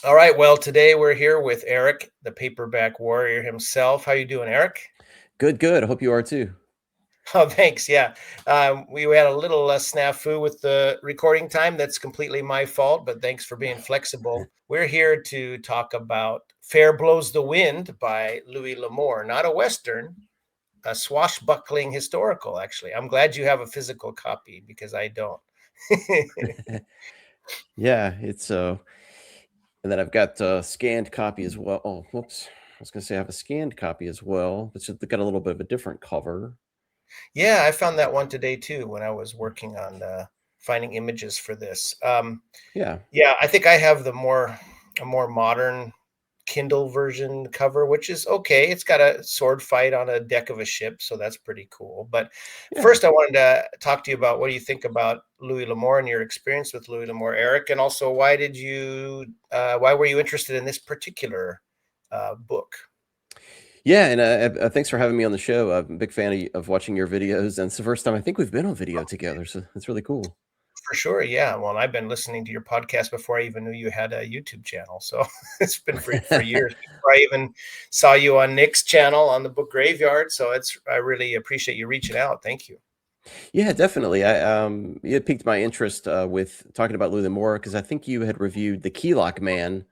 All right. Well, today we're here with Eric, the paperback warrior himself. How you doing, Eric? Good, good. I hope you are too. Oh, thanks. Yeah, we had a little snafu with the recording time. That's completely my fault, but thanks for being flexible. We're here to talk about "Fair Blows the Wind" by Louis L'Amour, not a western, a swashbuckling historical. Actually, I'm glad you have a physical copy because I don't. Yeah, it's and then I've got a scanned copy as well. Oh, whoops. I was gonna say I have a scanned copy as well, but it's got a little bit of a different cover. Yeah, I found that one today too when I was working on finding images for this. Yeah. Yeah, I think I have a more modern Kindle version cover, which is okay. It's got a sword fight on a deck of a ship, so that's pretty cool. But Yeah. first, I wanted to talk to you about what do you think about Louis L'Amour and your experience with Louis L'Amour, Eric, and also why were you interested in this particular book? Yeah, and thanks for having me on the show. I'm a big fan of watching your videos, and it's the first time I think we've been on video together, so it's really cool. For sure, yeah. Well, I've been listening to your podcast before I even knew you had a YouTube channel, so it's been for years before I even saw you on Nick's channel on the Book Graveyard. So I really appreciate you reaching out. Thank you. Yeah, definitely. It piqued my interest with talking about Louis L'Amour because I think you had reviewed the Key Lock Man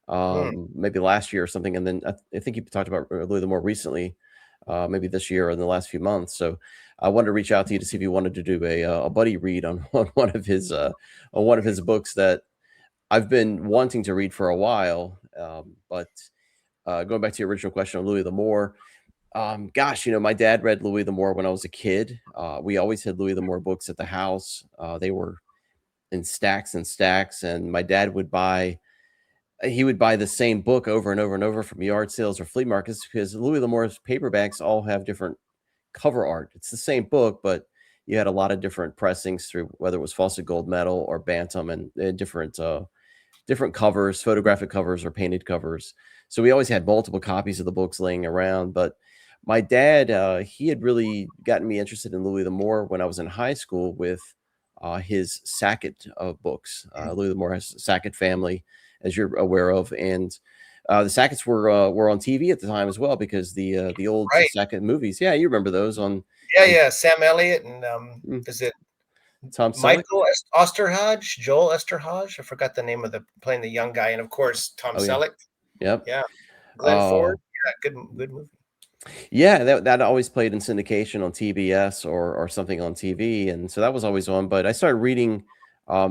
Hmm. maybe last year or something, and then I think you talked about Louis more recently, maybe this year or in the last few months. So I wanted to reach out to you to see if you wanted to do a buddy read on on one of his books that I've been wanting to read for a while. But Going back to your original question on Louis L'Amour, gosh, my dad read Louis L'Amour when I was a kid. We always had Louis L'Amour books at the house. They were in stacks and stacks, and my dad would buy he would buy the same book over and over and over from yard sales or flea markets because Louis L'Amour's paperbacks all have different cover art. It's the same book, but you had a lot of different pressings through whether it was Fawcett Gold Medal or Bantam and different covers, photographic covers or painted covers. So we always had multiple copies of the books laying around. But my dad, he had really gotten me interested in Louis L'Amour when I was in high school with his Sackett books. Louis L'Amour has a Sackett family, as you're aware of, and the Sacketts were on TV at the time as well because the old Right. Sackett movies. Yeah, you remember those Yeah, on yeah. Sam Elliott and mm, is it Tom Selleck. Michael Osterhage, Joel Esterhage? I forgot the name of the playing the young guy, and of course Tom Oh yeah, Selleck. yep. Yeah, Glenn Uh, Ford. Yeah, good movie. Yeah, that always played in syndication on TBS or something on TV, and so that was always on. But I started reading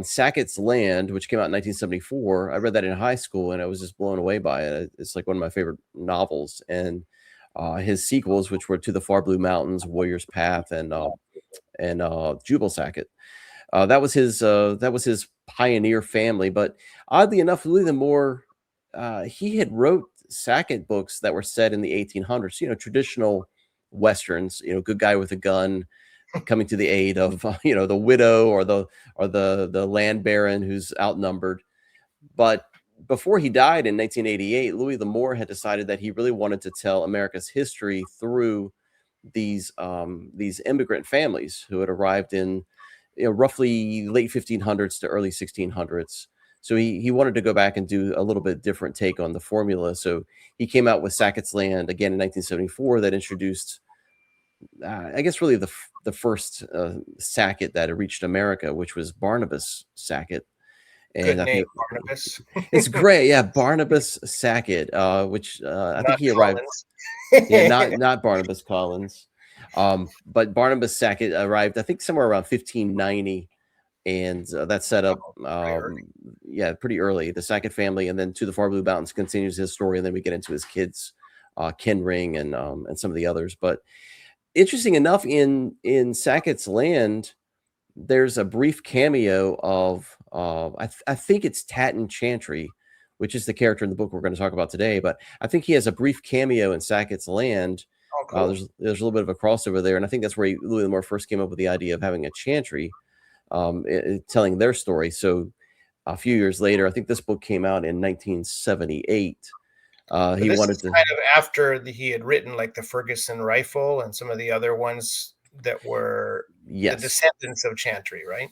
Sackett's Land, which came out in 1974. I read that in high school, and I was just blown away by it. It's like one of my favorite novels. And his sequels, which were To the Far Blue Mountains, Warrior's Path, and Jubal Sackett. That was his pioneer family. But oddly enough, Louis L'Amour, he had wrote Sackett books that were set in the 1800s. Traditional westerns. Good guy with a gun coming to the aid of the widow or the land baron who's outnumbered. But before he died in 1988, Louis L'Amour had decided that he really wanted to tell America's history through these immigrant families who had arrived in roughly late 1500s to early 1600s. So he wanted to go back and do a little bit different take on the formula. So he came out with Sackett's Land again in 1974 that introduced, I guess, really the first Sackett that had reached America, which was Barnabas Sackett. And Good I name, think Barnabas. it's great. Yeah, Barnabas Sackett, which I think Not he arrived. Collins. Yeah, not Barnabas Collins, but Barnabas Sackett arrived, I think, somewhere around 1590, and that set up, Very early. yeah, pretty early. The Sackett family, and then To the Far Blue Mountains continues his story, and then we get into his kids, Ken Ring and some of the others. But interesting enough, in Sackett's Land, there's a brief cameo of I think it's Tatton Chantry, which is the character in the book we're going to talk about today. But I think he has a brief cameo in Sackett's Land. Oh, cool. There's a little bit of a crossover there, and I think that's where Louis L'Amour first came up with the idea of having a chantry, telling their story. So a few years later, I think this book came out in 1978. So He this wanted is to, kind of after he had written like the Ferguson rifle and some of the other ones that were the yes, descendants of Chantry, right?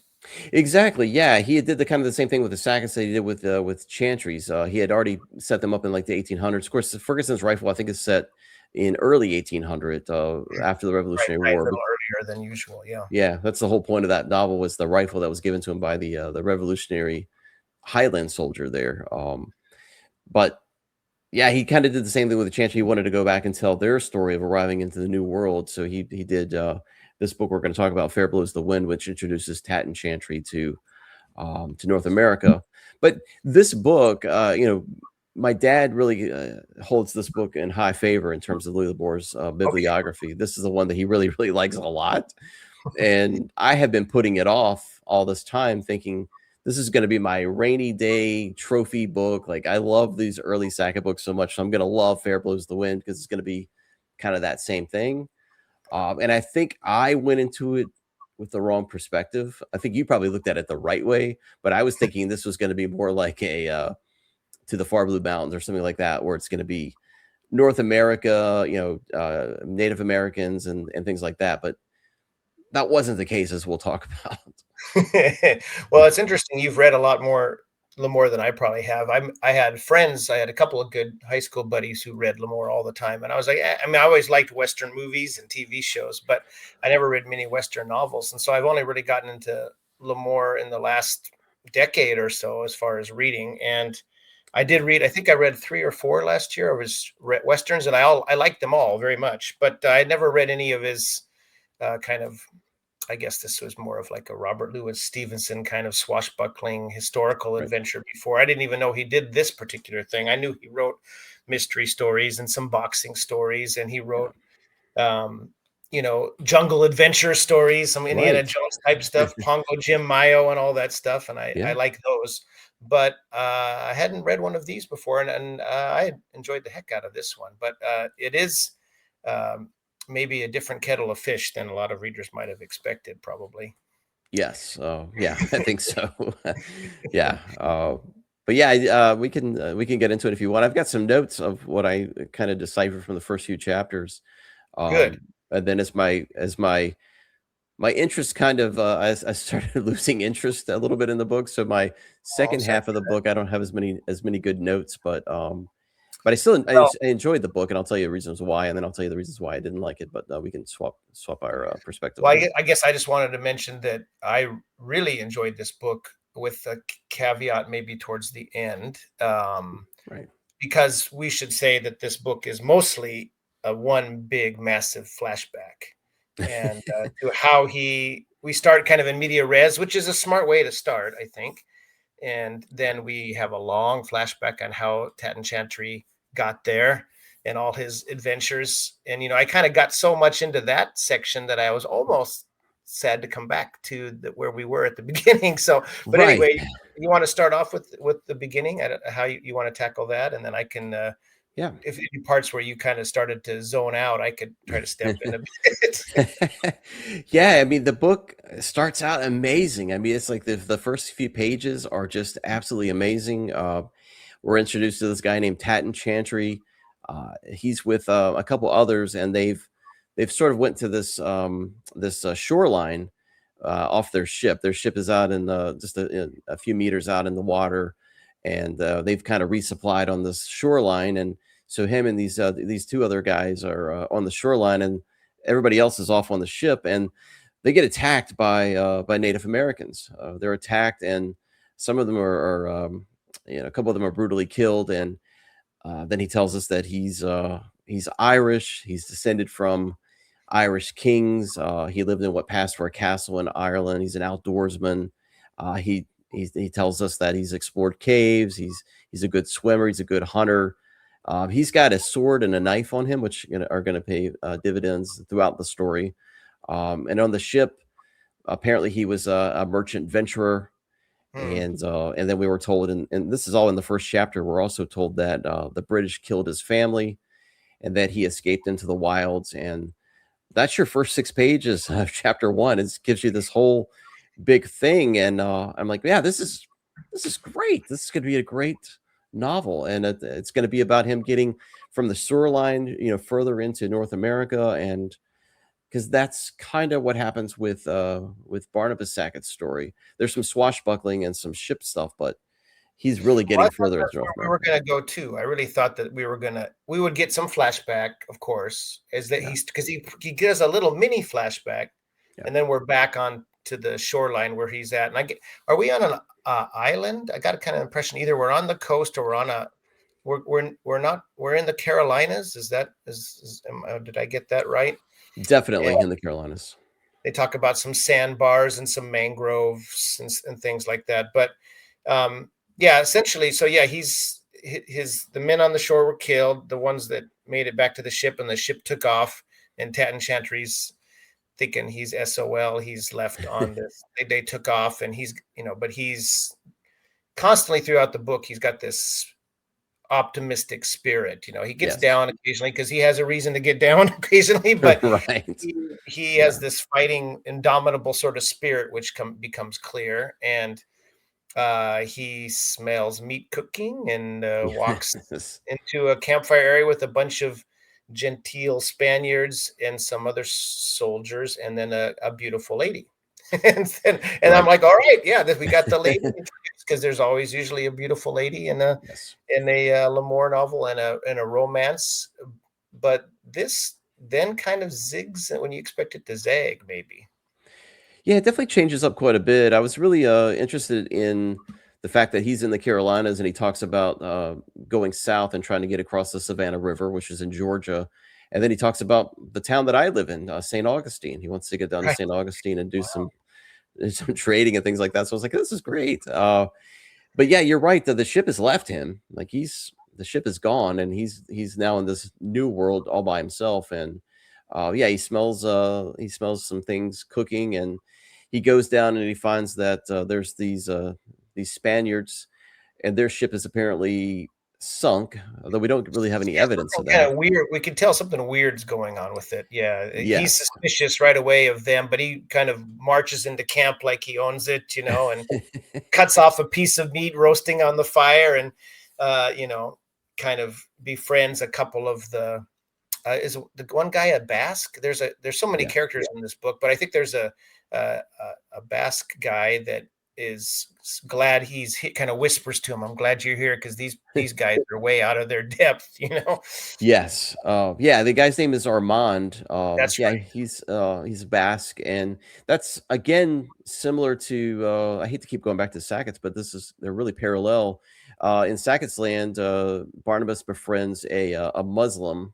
Exactly. Yeah, he did the kind of the same thing with the Sackets that he did with Chantry's. He had already set them up in like the 1800s. Of course, Ferguson's rifle I think is set in early 1800 after the Right, Revolutionary right, a War. little earlier than usual, yeah. Yeah, that's the whole point of that novel was the rifle that was given to him by the Revolutionary Highland soldier there. But yeah, he kind of did the same thing with the Chantry. He wanted to go back and tell their story of arriving into the New World. So he did this book we're going to talk about, Fair Blows the Wind, which introduces Tatton Chantry to North America. But this book, my dad really holds this book in high favor in terms of Louis Labor's Okay. bibliography. This is the one that he really, really likes a lot. And I have been putting it off all this time, thinking this is going to be my rainy day trophy book. Like, I love these early Sackett books so much. So I'm going to love Fair Blows the Wind because it's going to be kind of that same thing. And I think I went into it with the wrong perspective. I think you probably looked at it the right way, but I was thinking this was going to be more like a To the Far Blue Mountains or something like that, where it's going to be North America, Native Americans and things like that. But that wasn't the case, as we'll talk about. Well, it's interesting. You've read a little more than I probably have. I had friends. I had a couple of good high school buddies who read Lemore all the time, and I was like, I mean, I always liked Western movies and TV shows, but I never read many Western novels, and so I've only really gotten into Lemore in the last decade or so as far as reading. And I did read. I think I read 3 or 4 last year. I was read Westerns, and I liked them all very much, but I never read any of his kind of, I guess this was more of like a Robert Louis Stevenson kind of swashbuckling historical Right. adventure before. I didn't even know he did this particular thing. I knew he wrote mystery stories and some boxing stories, and he Yeah. wrote, jungle adventure stories, some Indiana Right. Jones type stuff, Pongo Jim Mayo, and all that stuff. And I Yeah. like those. But I hadn't read one of these before, and I enjoyed the heck out of this one. But it is um, maybe a different kettle of fish than a lot of readers might have expected, probably. Yes. Yeah, I think so. Yeah. But yeah, we can get into it if you want. I've got some notes of what I kind of deciphered from the first few chapters. Good. And then as my interest kind of I started losing interest a little bit in the book. So my Oh, I'm second sorry. half of the book, I don't have as many good notes, but I still Well, I enjoyed the book, and I'll tell you the reasons why, and then I'll tell you the reasons why I didn't like it. But we can swap our perspective well, on it. I guess I just wanted to mention that I really enjoyed this book with a caveat maybe towards the end, Right. because we should say that this book is mostly a one big massive flashback, and to how we start kind of in media res, which is a smart way to start, I think. And then we have a long flashback on how Tatton Chantry got there and all his adventures. And I kind of got so much into that section that I was almost sad to come back to where we were at the beginning. So, but Right. anyway, you want to start off with the beginning, how you want to tackle that, and then I can. Yeah. If any parts where you kind of started to zone out, I could try to step in a bit. Yeah, I mean, the book starts out amazing. I mean, it's like the first few pages are just absolutely amazing. We're introduced to this guy named Tatton Chantry. He's with a couple others, and they've sort of went to this shoreline off their ship. Their ship is out in just a few meters out in the water, and they've kind of resupplied on this shoreline. And so him and these two other guys are on the shoreline, and everybody else is off on the ship, and they get attacked by Native Americans. They're attacked, and some of them a couple of them are brutally killed. And then he tells us that he's Irish. He's descended from Irish kings. He lived in what passed for a castle in Ireland. He's an outdoorsman. He tells us that he's explored caves. He's a good swimmer. He's a good hunter. He's got a sword and a knife on him, which are going to pay dividends throughout the story. And on the ship, apparently he was a merchant venturer. Hmm. And then we were told, and this is all in the first chapter. We're also told that the British killed his family, and that he escaped into the wilds. And that's your first 6 pages of chapter one. It gives you this whole big thing, and I'm like, yeah, this is great. This is going to be a great novel, and it's going to be about him getting from the shoreline, further into North America, and because that's kind of what happens with Barnabas Sackett's story. There's some swashbuckling and some ship stuff, but he's really Well, I getting thought further into that's North where we were America. gonna go too. I really thought that we would get some flashback, of course, is that Yeah, because he gives a little mini flashback, yeah. and then we're back on to the shoreline where he's at. And are we on an island? I got a kind of impression either we're on the coast or we're on a we're not we're in the Carolinas. Did I get that right? Definitely in the Carolinas. They talk about some sandbars and some mangroves and things like that. But yeah, essentially, so yeah, the men on the shore were killed, the ones that made it back to the ship, and the ship took off. And Tatton Chantry's thinking he's SOL, he's left on this. They took off, and but he's constantly throughout the book, he's got this optimistic spirit. He gets Yes. down occasionally because he has a reason to get down occasionally, but Right. he Yeah. has this fighting, indomitable sort of spirit, which becomes clear. And he smells meat cooking and walks Yes. into a campfire area with a bunch of genteel Spaniards and some other soldiers, and then a beautiful lady. And I'm Right. like, all right, yeah, we got the lady because there's always usually a beautiful lady Yes. in a Lamore novel and a romance, but this then kind of zigs when you expect it to zag, maybe. Yeah, it definitely changes up quite a bit. I was really interested in the fact that he's in the Carolinas and he talks about going south and trying to get across the Savannah River, which is in Georgia. And then he talks about the town that I live in, St. Augustine. He wants to get down to Right. St. Augustine and do Wow. some trading and things like that. So I was like, this is great. But yeah, you're right that the ship has left him. Like the ship is gone, and he's now in this new world all by himself. And yeah, he smells some things cooking, and he goes down and he finds that there's these Spaniards, and their ship is apparently sunk, although we don't really have any Yeah, evidence of something that. kinda weird. We can tell something weird's going on with it. Yeah, he's Yes. suspicious right away of them, but he kind of marches into camp like he owns it, and cuts off a piece of meat roasting on the fire and, uh, you know, kind of befriends a couple of is the one guy a Basque? There's so many Yeah. characters in this book, but I think there's a Basque guy that is glad he kind of whispers to him, "I'm glad you're here because these guys are way out of their depth." Yes. Yeah, the guy's name is Armand. That's Yeah, right. he's Basque, and that's again similar to I hate to keep going back to Sackett's, but they're really parallel. In Sackett's land, Barnabas befriends a Muslim,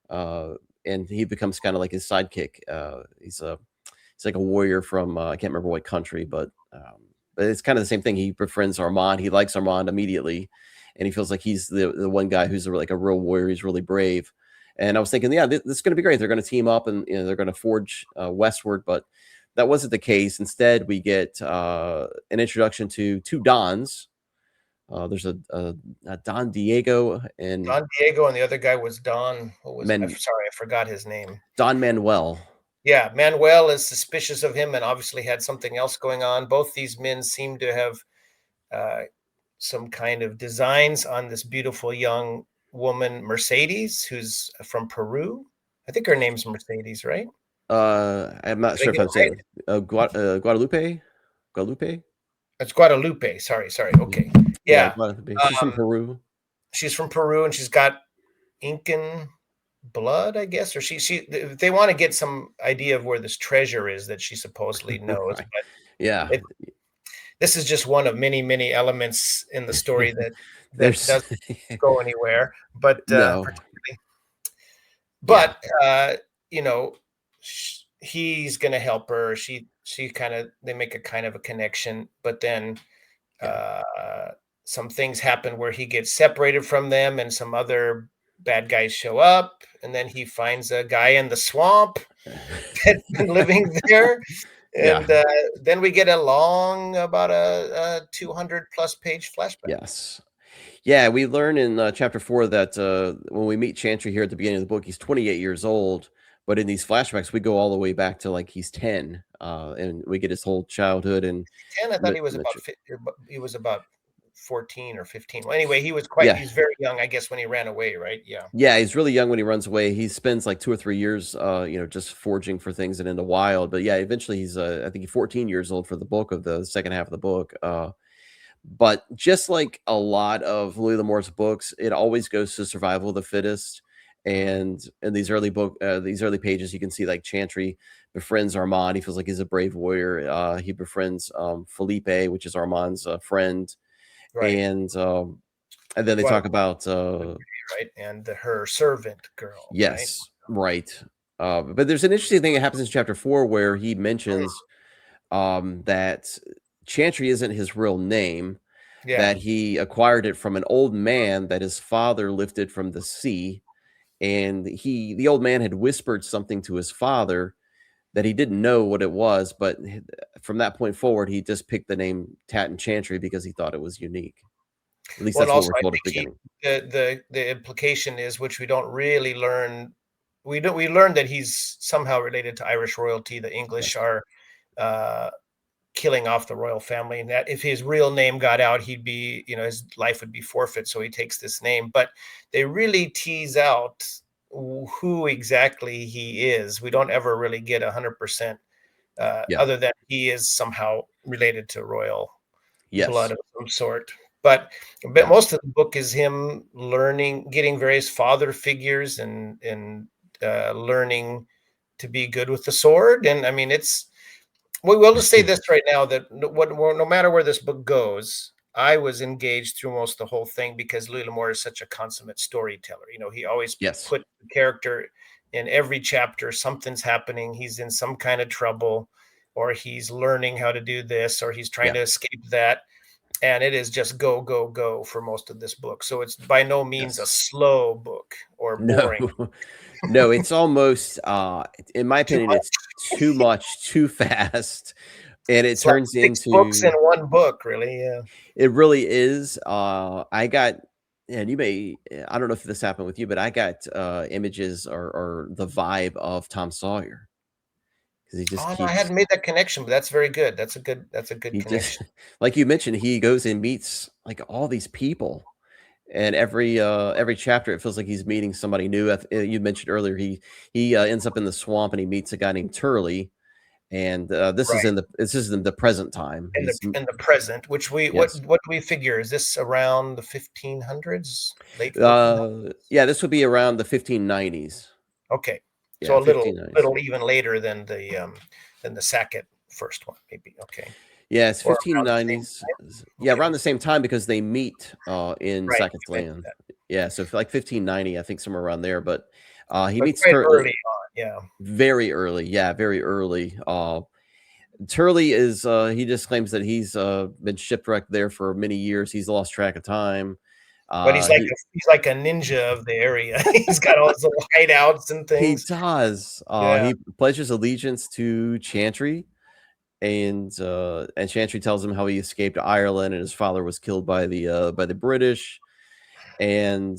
uh, and he becomes kind of like his sidekick. He's like a warrior from I can't remember what country, but it's kind of the same thing. He befriends Armand. He likes Armand immediately, and he feels like he's the one guy who's like a real warrior. He's really brave. And I was thinking, yeah, this is going to be great. They're going to team up and they're going to forge westward, but that wasn't the case. Instead, we get an introduction to two Dons. There's a Don Diego and Don Diego and the other guy was Don. Men Sorry, I forgot his name. Don Manuel. Yeah, Manuel is suspicious of him and obviously had something else going on. Both these men seem to have uh, some kind of designs on this beautiful young woman, Mercedes, who's from Peru. I think her name's Mercedes, right? I'm not Did I sure if get I'm it right? saying Guadalupe. Guadalupe. It's Guadalupe. Sorry, sorry. Yeah, Okay. yeah, Yeah. Guadalupe. She's from Peru. She's from Peru and she's got Incan blood, I guess, or they want to get some idea of where this treasure is that she supposedly knows, Right. but Yeah. this is just one of many, many elements in the story that There's doesn't go anywhere. But no. Yeah. but you know, he's going to help her. She kind of they make a kind of a connection, but then Yeah. uh, some things happen where he gets separated from them, and some other bad guys show up, and then he finds a guy in the swamp that's been living there. Yeah. And then we get a long, about a 200 plus page flashback. Yes. Yeah, we learn in chapter 4 that when we meet Chantry here at the beginning of the book, he's 28 years old. But in these flashbacks, we go all the way back to like he's 10, and we get his whole childhood and 10, I thought mention. he was about 14 or 15. Well, anyway, Yeah. he's very young, I guess, when he ran away, right? Yeah. Yeah, he's really young when he runs away. He spends like 2 or 3 years, just foraging for things and in the wild. But yeah, eventually he's, I think he's 14 years old for the bulk of the second half of the book. But just like a lot of Louis L'Amour's books, it always goes to survival of the fittest. And in these early pages, you can see like Chantry befriends Armand. He feels like he's a brave warrior. He befriends Felipe, which is Armand's friend, Right. and then they Well, talk about right. And her servant girl, right? yes, right. But there's an interesting thing that happens in chapter 4 where he Mm, mentions that Chantry isn't his real name, yeah. that he acquired it from an old man that his father lifted from the sea. And the old man had whispered something to his father that he didn't know what it was, but from that point forward, he just picked the name Tatton Chantry because he thought it was unique. At least Well, and that's what also we're I told at think the beginning. the implication is, which we don't really learn. We learn that he's somehow related to Irish royalty. The English Yes. are uh, killing off the royal family, and that if his real name got out, he'd be, his life would be forfeit. So he takes this name, but they really tease out who exactly he is. We don't ever really get 100%, Yeah. other than he is somehow related to royal blood Yes. of some sort. But Yeah. most of the book is him learning, getting various father figures, and learning to be good with the sword. And I mean, we'll just say this right now, that no matter where this book goes, I was engaged through most of the whole thing because Louis L'Amour is such a consummate storyteller. He always Yes. put the character in every chapter. Something's happening. He's in some kind of trouble, or he's learning how to do this, or he's trying Yeah. to escape that. And it is just go, go, go for most of this book. So it's by no means a Yes. slow book or No. boring. No, it's almost, in my Too opinion, much. it's too much, too fast, and it It's like turns 6 books in into one book, really. Yeah. it really is, I got and I don't know if this happened with you, but I got, images or the vibe of Tom Sawyer because he just Oh, no, I keeps hadn't made that connection, but that's very good. That's a good he just connection. like you mentioned, he goes and meets, like, all these people, and every chapter, it feels like he's meeting somebody new. You mentioned earlier, he ends up in the swamp, and he meets a guy named Turley, and, Right. this is in the present time. In the He's in the present, which yes. what do we figure? Is this around the 1500s? Late 1400s? Yeah, this would be around the 1590s. Okay. Yeah, So a little 1590s. little even later than the Sackett first one, maybe. Okay. Yeah, it's Or around the same 1590s. time? Yeah, around Okay. the same time because they meet, in Right. Sackett's You mentioned Land. that. Yeah, so like 1590, I think somewhere around there, but, he But meets quite Turley early on, yeah. very early. Yeah, very early. Turley is, he just claims that he's, been shipwrecked there for many years. He's lost track of time. But He he's like a ninja of the area. He's got all his little hideouts and he things. does. Yeah. He pledges allegiance to Chantry, and Chantry tells him how he escaped Ireland and his father was killed by the British. And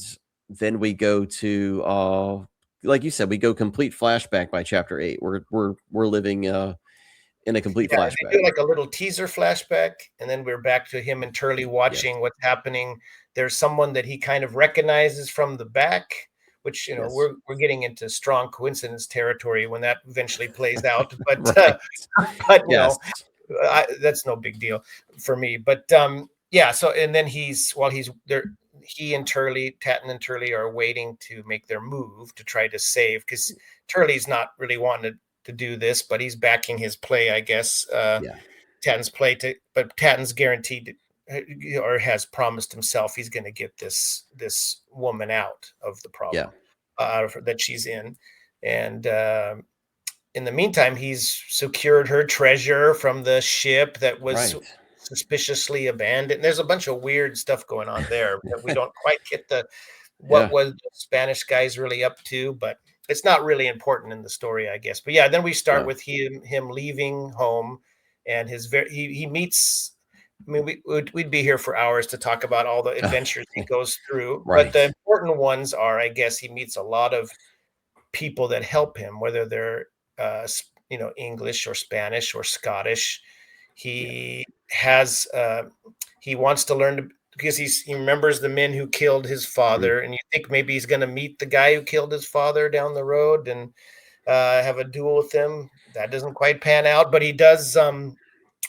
then we go to, like you said, we go complete flashback by chapter 8. We're living, in a complete Yeah, they flashback. do like a little teaser flashback, and then we're back to him and Turley Yes. watching what's happening. There's someone that he kind of recognizes from the back, which, Yes. we're getting into strong coincidence territory when that eventually plays out. But Right. but Yes. that's no big deal for me. But yeah. So and then while he's there, he and Tatton and Turley are waiting to make their move to try to save, because Turley's not really wanting to do this, but he's backing his play, I guess. Yeah. Tatton's play but Tatton's guaranteed, or has promised himself, he's going to get this woman out of the Yeah. problem, that she's in. And in the meantime, he's secured her treasure from the ship that was Right. suspiciously abandoned. There's a bunch of weird stuff going on there that we don't quite get what Yeah. was the Spanish guys really up to, but it's not really important in the story, I guess. But yeah, then we start No. with him leaving home, and he meets. I mean, we'd be here for hours to talk about all the adventures he goes through, but the Right. important ones are, I guess, he meets a lot of people that help him, whether they're English or Spanish or Scottish. Yeah. He has he wants to learn because he remembers the men who killed his Mm. father, and you think maybe he's going to meet the guy who killed his father down the road and have a duel with him. That doesn't quite pan out, but he does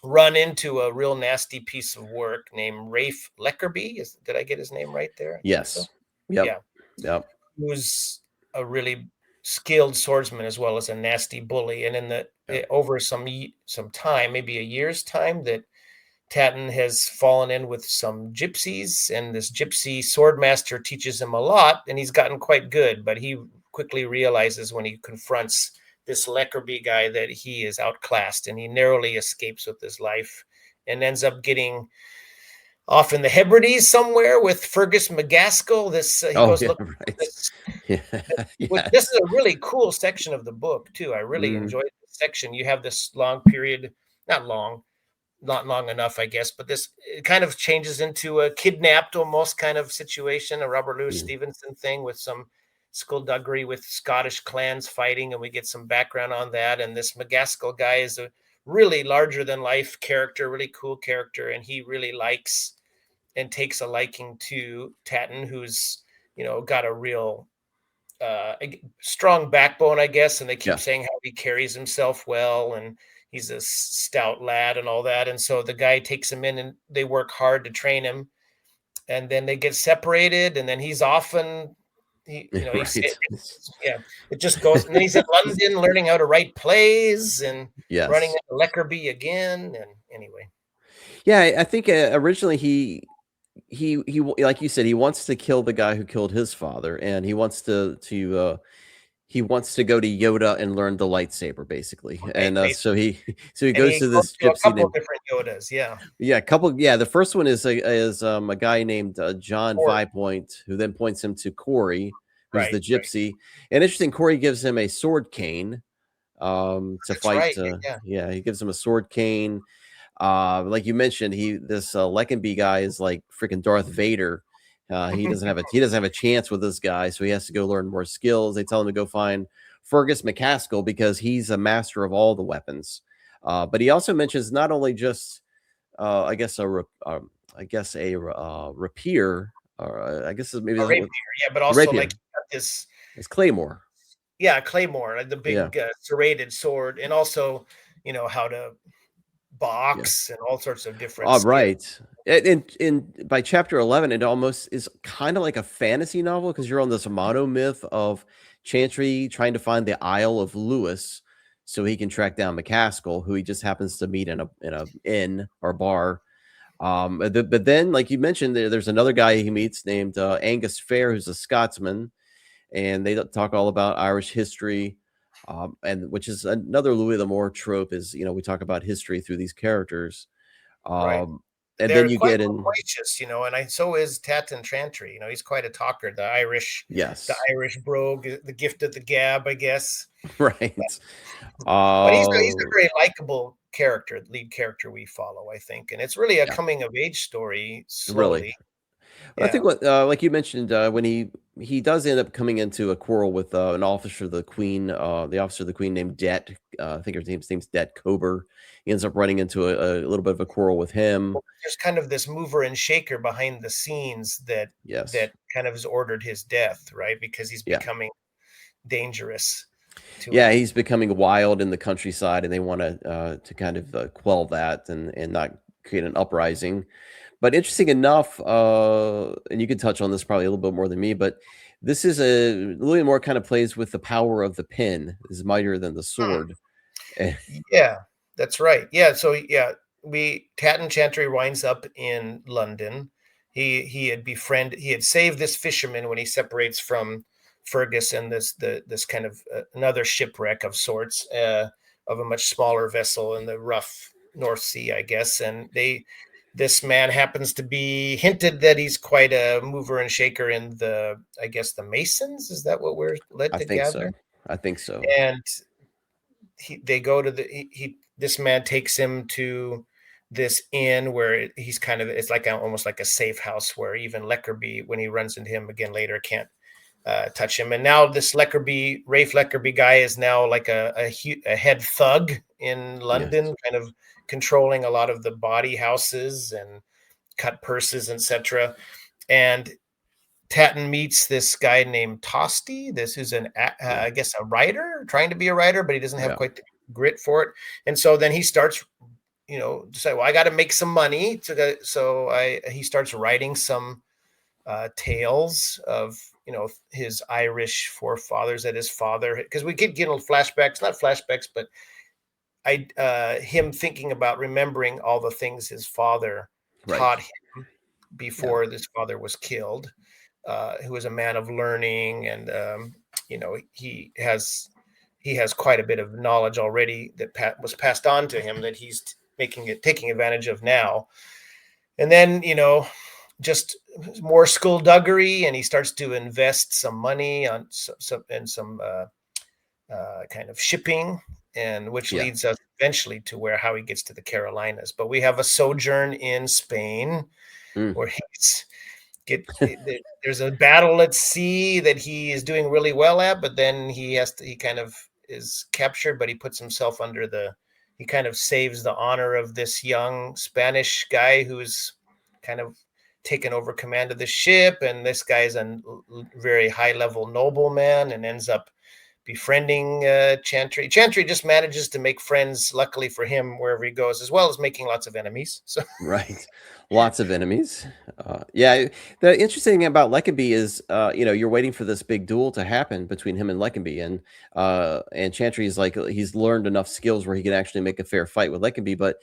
run into a real nasty piece of work named Rafe Leckerby. Did I get his name right there? I think so. Yes. Yep. Yeah, Yep. who's a really skilled swordsman as well as a nasty bully. And in Yep. over some time, maybe a year's time, that Tatton has fallen in with some gypsies, and this gypsy swordmaster teaches him a lot, and he's gotten quite good. But he quickly realizes when he confronts this Leckerby guy that he is outclassed, and he narrowly escapes with his life and ends up getting off in the Hebrides somewhere with Fergus McGaskill. This he Oh goes yeah. looking for Right. this. Yeah. This Yes. is a really cool section of the book too. I really Mm. enjoyed this section. You have this long period, not long, not long enough, I guess, but this it kind of changes into a kidnapped almost kind of situation, a Robert Louis Mm. Stevenson thing with some skullduggery with Scottish clans fighting, and we get some background on that. And this McGaskill guy is a really larger than life character, really cool character, and he really likes and takes a liking to Tatton, who's got a real strong backbone, I guess, and they keep Yeah. saying how he carries himself well and he's a stout lad and all that. And so the guy takes him in and they work hard to train him. And then they get separated, and then he's off and Right. yeah, it just goes. And then he's in London learning how to write plays and running Yes. into Leckerby again. And anyway, Yeah, I think originally like you said, he wants to kill the guy who killed his father, and he wants to go to Yoda and learn the lightsaber, basically. okay, And basically, so he and goes he to goes this to a gypsy couple named different Yodas. Yeah, yeah, a couple yeah. The first one is a guy named John or Vipoint, who then points him to Corey, who's right, the right. gypsy. And interesting, Corey gives him a sword cane to That's fight. right. Yeah, Yeah, he gives him a sword cane. Like you mentioned, this Leckenby guy is like freaking Darth Vader. He doesn't have a chance with this guy, so he has to go learn more skills. They tell him to go find Fergus McCaskill because he's a master of all the weapons. But he also mentions not only just I guess a rapier, or I guess maybe a that's what rapier. Yeah, but also like rapier. this. It's Claymore. Yeah, claymore, like the Yeah, big serrated sword, and also how to yeah. box and all sorts of different All skills. right. In by chapter 11, it almost is kind of like a fantasy novel because you're on this mono myth of Chantry trying to find the Isle of Lewis so he can track down McCaskill, who he just happens to meet in a inn or bar. But then, like you mentioned, there's another guy he meets named Angus Fair, who's a Scotsman, and they talk all about Irish history, and which is another Louis L'Amour trope. Is we talk about history through these characters, Right. um, And and then they're you quite get in loquacious, and so is Tatton Chantry. He's quite a talker, the yes, Irish brogue, the gift of the gab, I guess. right, But he's a uh, very likable character, lead character we follow, I think. And it's really a yeah, coming of age story really. slowly. I think Yeah. what, like you mentioned, when he does end up coming into a quarrel with an officer of the Queen, the officer of the Queen named Det. I think his name's Det Kober. He ends up running into a little bit of a quarrel with him. There's kind of this mover and shaker behind the scenes that Yes, that kind of has ordered his death, right? Because he's yeah, becoming dangerous to yeah. him. He's becoming wild in the countryside, and they want to kind of quell that and not create an uprising. But interesting enough, and you can touch on this probably a little bit more than me, but this is Louis Moore kind of plays with the power of the pen is mightier than the Hmm. sword. Eh, Yeah, that's right. Yeah, so yeah, we Tatton Chantry winds up in London. He had saved this fisherman when he separates from Fergus and this kind of another shipwreck of sorts, of a much smaller vessel in the rough North Sea, I guess. And this man happens to be hinted that he's quite a mover and shaker in I guess the Masons. Is that what we're led I to think gather? so. I think so. And they go to this man takes him to this inn where he's kind of it's like almost like a safe house where even Leckerby, when he runs into him again later, can't touch him. And now this Rafe Leckerby guy is now like a head thug in Yes. London, kind of controlling a lot of the body houses and cut purses, etc. And Tatton meets this guy named Tosti, this who's I guess a writer, trying to be a writer, but he doesn't have Yeah. quite the grit for it. And so then he starts, decide, well, I got to make some money. He starts writing some tales of, his Irish forefathers, that his father, because we keep getting flashbacks, not flashbacks, but him thinking about remembering all the things his father Right. taught him before this father was killed, who was a man of learning, and he has quite a bit of knowledge already that was passed on to him that he's taking advantage of now. And then just more skullduggery, and he starts to invest some money on some kind of shipping, and which Yeah. leads us eventually to how he gets to the Carolinas. But we have a sojourn in Spain Mm. where there's a battle at sea that he is doing really well at, but then he kind of is captured, but he puts himself he kind of saves the honor of this young Spanish guy who's kind of taken over command of the ship, and this guy is a very high level nobleman and ends up befriending Chantry. Chantry just manages to make friends, luckily for him, wherever he goes, as well as making lots of enemies. So Right. Lots of enemies. Yeah. The interesting thing about Leckenby is, you're waiting for this big duel to happen between him and Leckenby, and Chantry is like he's learned enough skills where he can actually make a fair fight with Leckenby. But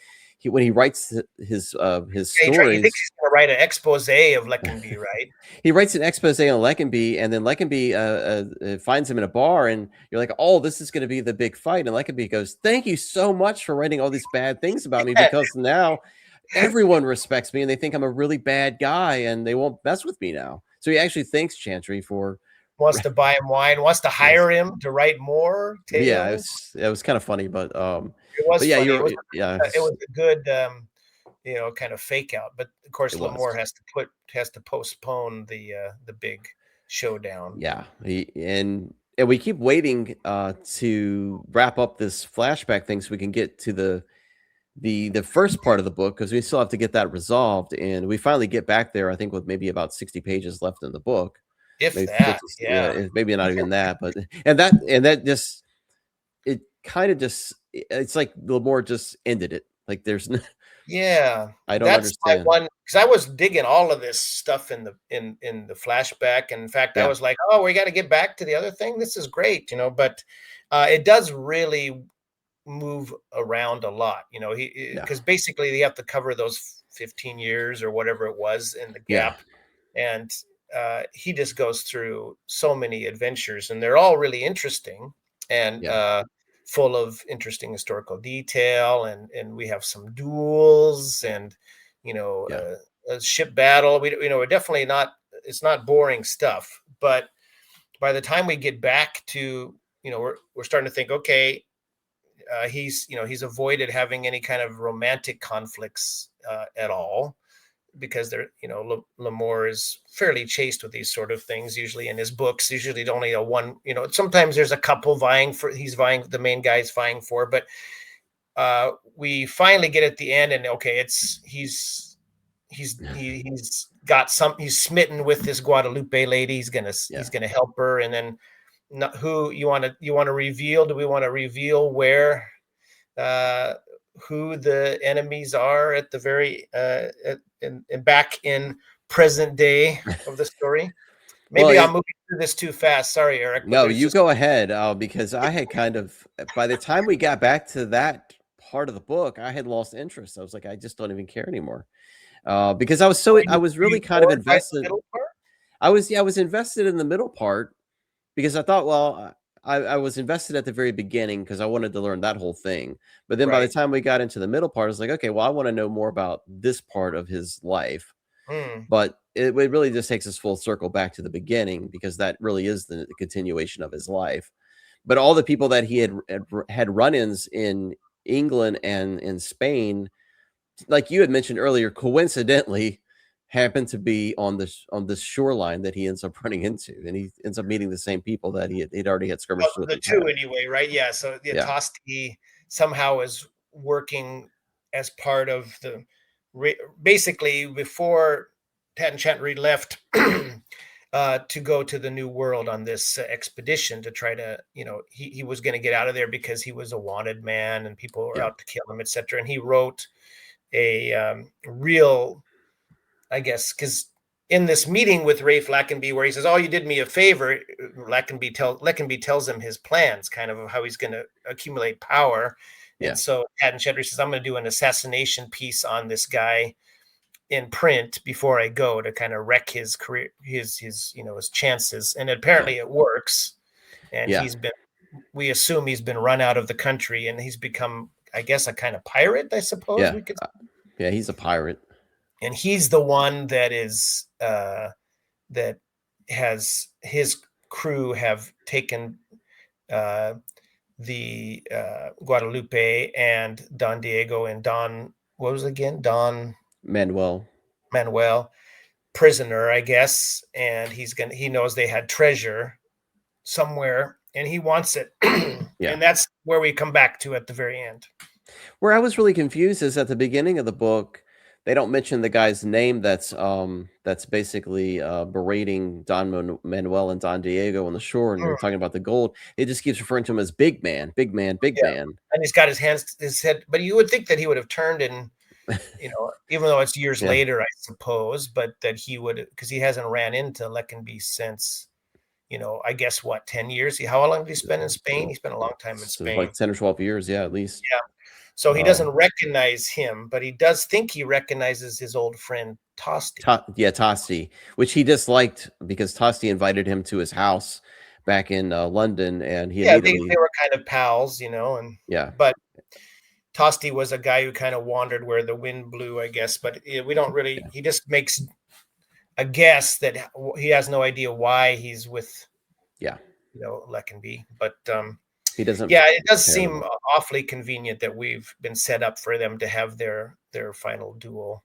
when he writes his he thinks stories, he's going to write an expose of Leckenby, right? he writes an expose on Leckenby, and then Leckenby finds him in a bar, and you're like, "Oh, this is going to be the big fight." And Leckenby goes, "Thank you so much for writing all these bad things about me, because now everyone respects me, and they think I'm a really bad guy, and they won't mess with me now." So he actually thanks Chantry for Wants to buy him wine, wants to yes, hire him to write more yeah, tales. it was kind of funny, It was yeah, funny. you're yeah, It was a good kind of fake out. But of course, it Lamore was. has to postpone the big showdown. Yeah, and we keep waiting to wrap up this flashback thing so we can get to the first part of the book, because we still have to get that resolved, and we finally get back there, I think, with maybe about 60 pages left in the book, If maybe that, 50, yeah, yeah. maybe not even that, but and that just it kind of just it's like Lamore just ended it. Like there's Yeah, I don't that's my understand. one, because I was digging all of this stuff in the flashback, and in fact, I Yeah, was like, "Oh, we gotta get back to the other thing. This is great," but, it does really move around a lot, he yeah, because basically they have to cover those 15 years or whatever it was in the yeah, gap, and, he just goes through so many adventures, and they're all really interesting, and, yeah, full of interesting historical detail, and we have some duels, and yeah, a ship battle. We're definitely not, it's not boring stuff, but by the time we get back to, we're starting to think, okay, he's avoided having any kind of romantic conflicts at all, because they're, Lamore is fairly chaste with these sort of things. Usually in his books, usually only a one, sometimes there's a couple the main guy's vying for, but we finally get at the end, and okay, he's got he's smitten with this Guadalupe lady. yeah. He's gonna help her, and then not, who you want to reveal? Do we want to reveal where uh, who the enemies are at the very back in present day of the story? Well, Maybe I'm moving through this too fast. Sorry, Eric, but no, there's you just go ahead, because I had kind of by the time we got back to that part of the book, I had lost interest. I was like, I just don't even care anymore, because I was were you really kind of bored by the invested. middle part? I was invested in the middle part because I thought, well, I was invested at the very beginning because I wanted to learn that whole thing. But then by the Right. time we got into the middle part, I was like, okay, well, I want to know more about this part of his life. Hmm. But it really just takes us full circle back to the beginning, because that really is the continuation of his life. But all the people that he had run-ins in England and in Spain, like you had mentioned earlier, coincidentally happened to be on this shoreline that he ends up running into, and he ends up meeting the same people that he'd already had Well, skirmished with the in the two past. anyway, right? Yeah. So the Yeah, Tosti somehow is working as part of basically before Tan Chantry left to go to the New World on this expedition to try to, he was going to get out of there because he was a wanted man and people were Yeah. out to kill him, etc. And he wrote a real, I guess, because in this meeting with Rafe Lackenby, where he says, "Oh, you did me a favor," Lackenby tells him his plans, kind of how he's going to accumulate power. Yeah. And so Haddon Chantry says, "I'm going to do an assassination piece on this guy in print before I go to kind of wreck his career, his chances." And apparently it works. And Yeah. we assume he's been run out of the country, and he's become, I guess, a kind of pirate, I suppose we could. Yeah, he's a pirate. And he's the one that is that has his crew have taken the Guadalupe and Don Diego and what was it again? Don Manuel prisoner, I guess. And he knows they had treasure somewhere and he wants it. Yeah. And that's where we come back to at the very end. Where I was really confused is at the beginning of the book, they don't mention the guy's name that's basically berating Don Manuel and Don Diego on the shore, and they're talking about the gold. It just keeps referring to him as big man, big man, big man. And he's got his head, but you would think that he would have turned and, even though it's years later, I suppose, but that he would, because he hasn't ran into Lackenby since, I guess 10 years? How long did he spend in Spain? He spent a long time in Spain. Like 10 or 12 years, yeah, at least. Yeah. So he doesn't recognize him, but he does think he recognizes his old friend Tosti. Tosti, which he disliked because Tosti invited him to his house back in London, and he immediately... they were kind of pals, and but Tosti was a guy who kind of wandered where the wind blew, I guess. But we don't really. He just makes a guess that he has no idea why he's with, Lackenby, but. He doesn't. Yeah, it does seem awfully convenient that we've been set up for them to have their final duel.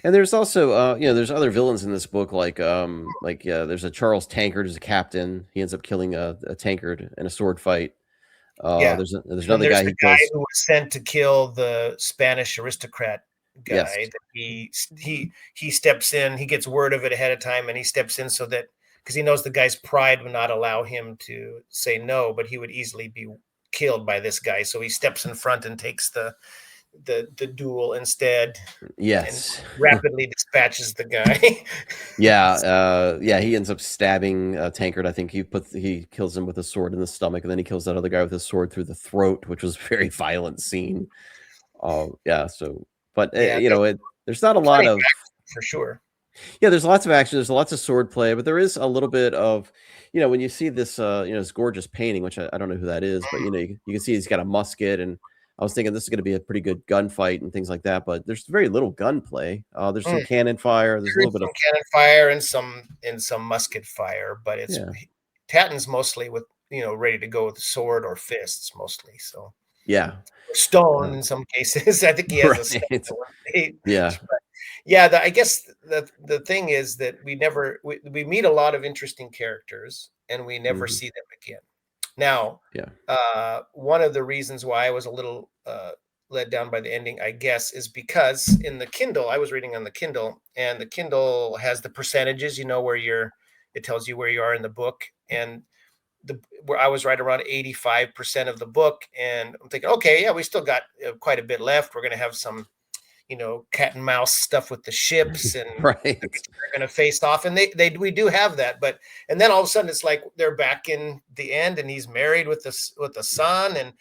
And there's also, there's other villains in this book, like there's a Charles Tankard who's a captain. He ends up killing a Tankard in a sword fight. There's another guy. The guy who was sent to kill the Spanish aristocrat guy. Yes. That he steps in. He gets word of it ahead of time, and he steps in so that. Because he knows the guy's pride would not allow him to say no, but he would easily be killed by this guy. So he steps in front and takes the duel instead. Yes. And rapidly dispatches the guy. He ends up stabbing Tankard. I think he kills him with a sword in the stomach, and then he kills that other guy with a sword through the throat, which was a very violent scene. There's not a lot of... For sure. Yeah, there's lots of action. There's lots of sword play, but there is a little bit of, when you see this, this gorgeous painting, which I don't know who that is, but you can see he's got a musket, and I was thinking this is going to be a pretty good gunfight and things like that. But there's very little gunplay. There's some cannon fire. There's a little bit of cannon fire and some musket fire, but it's Tatton's mostly with ready to go with sword or fists mostly. So stone in some cases. I think he has a stone. I guess the thing is that we meet a lot of interesting characters and we never see them again. Now, one of the reasons why I was a little let down by the ending, I guess, is because in the Kindle, I was reading on the Kindle, and the Kindle has the percentages, where it tells you where you are in the book, and where I was right around 85% of the book, and I'm thinking, okay, we still got quite a bit left. We're going to have some cat and mouse stuff with the ships, and they're going to face off, and we do have that, and then all of a sudden it's like they're back in the end, and he's married with the son, and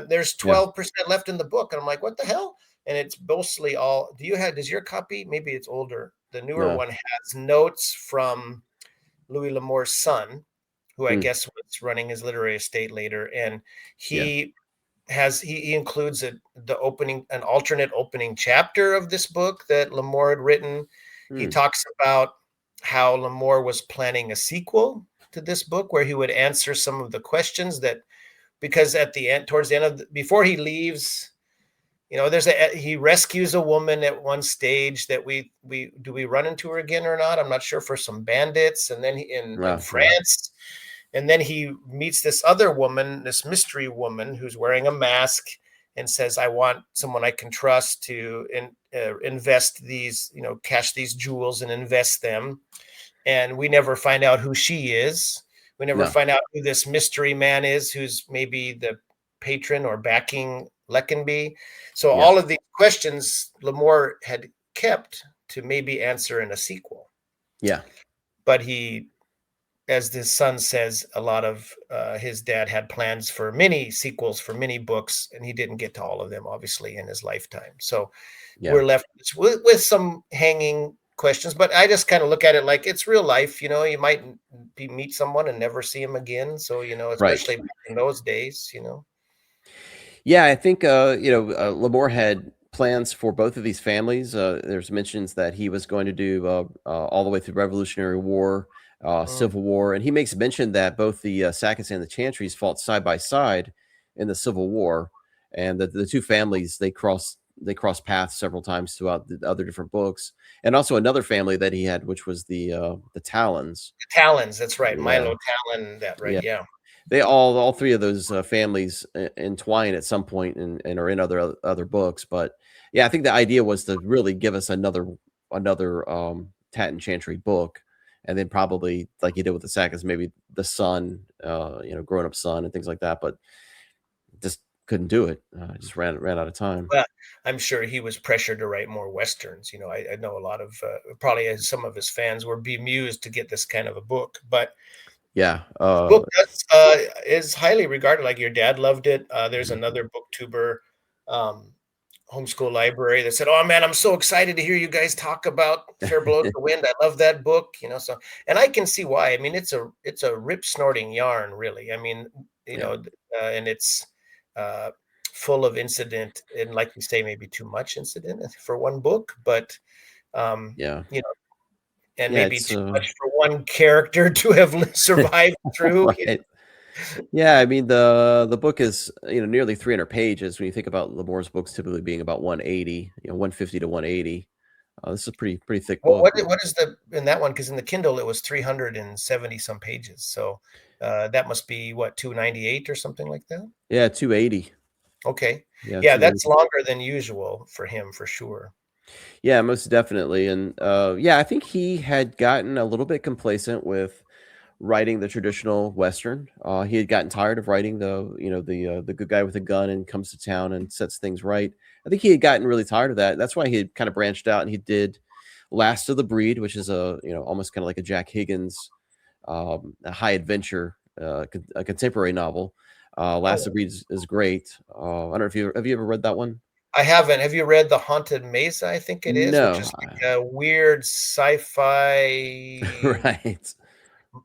there's 12% left in the book, and I'm like, what the hell? And it's mostly all. Does your copy? Maybe it's older. The newer one has notes from Louis L'Amour's son, who I guess was running his literary estate later, and he includes an alternate opening chapter of this book that L'Amour had written. He talks about how L'Amour was planning a sequel to this book where he would answer some of the questions because at the end, towards the end before he leaves, he rescues a woman at one stage that we run into her again or not? I'm not sure, for some bandits, and then in France. And then he meets this other woman, this mystery woman who's wearing a mask, and says, I want someone I can trust to. invest these, cash these jewels and invest them. And we never find out who she is. We never No. find out who this mystery man is, who's maybe the patron or backing Leckenby. So Yeah. all of these questions Lemore had kept to maybe answer in a sequel. Yeah. But he, as the son says, a lot of his dad had plans for many sequels for many books, and he didn't get to all of them, obviously, in his lifetime. So Yeah. we're left with some hanging questions, but I just kind of look at it like it's real life. You might meet someone and never see him again. So, Right. especially back in those days. Yeah, I think Lamore had plans for both of these families. There's mentions that he was going to do all the way through Revolutionary War, Mm. Civil War, and he makes mention that both the Sacketts and the Chantrys fought side by side in the Civil War, and that the two families they crossed paths several times throughout the other different books, and also another family that he had, which was the Talons. Talons, that's right. Yeah, Milo Talon, that right. yeah. Yeah. They all three of those families entwine at some point and are in other books. But yeah, I think the idea was to really give us another Tat and Chantry book, and then probably like you did with the Sackers, maybe the son, grown up son and things like that. But just couldn't do it. Just ran out of time. Well, I'm sure he was pressured to write more westerns. I know a lot of probably some of his fans were bemused to get this kind of a book, but Yeah. the book is highly regarded. Like your dad loved it. There's Mhm. another booktuber, um, homeschool library that said, "Oh man, I'm so excited to hear you guys talk about Fair Blows the Wind. I love that book." So, and I can see why. I mean, it's a rip snorting yarn, really. I mean, Yeah. and it's uh, full of incident, and like you say, maybe too much incident for one book, but um, Yeah. you know, and Yeah. maybe It's too much for one character to have survived through. right. Yeah, I mean the book is nearly 300 pages. When you think about Lamore's books typically being about 180, 150 to 180. This is a pretty thick What book. what is the in that one? Because in the Kindle, it was 370 some pages, so, that must be what, 298 or something like that? Yeah, 280. Okay. Yeah, Yeah, that's 280. longer than usual for him, for sure. Yeah, most definitely. And yeah, I think he had gotten a little bit complacent with writing the traditional Western. He had gotten tired of writing the good guy with a gun and comes to town and sets things right. I think he had gotten really tired of that. That's why he had kind of branched out and he did Last of the Breed, which is almost kind of like a Jack Higgins a high adventure, a contemporary novel. Last of Oh, the Breed is great. I don't know if you have you ever read that one? I haven't. Have you read The Haunted Mesa, I think it is, which No, is like a weird sci-fi right?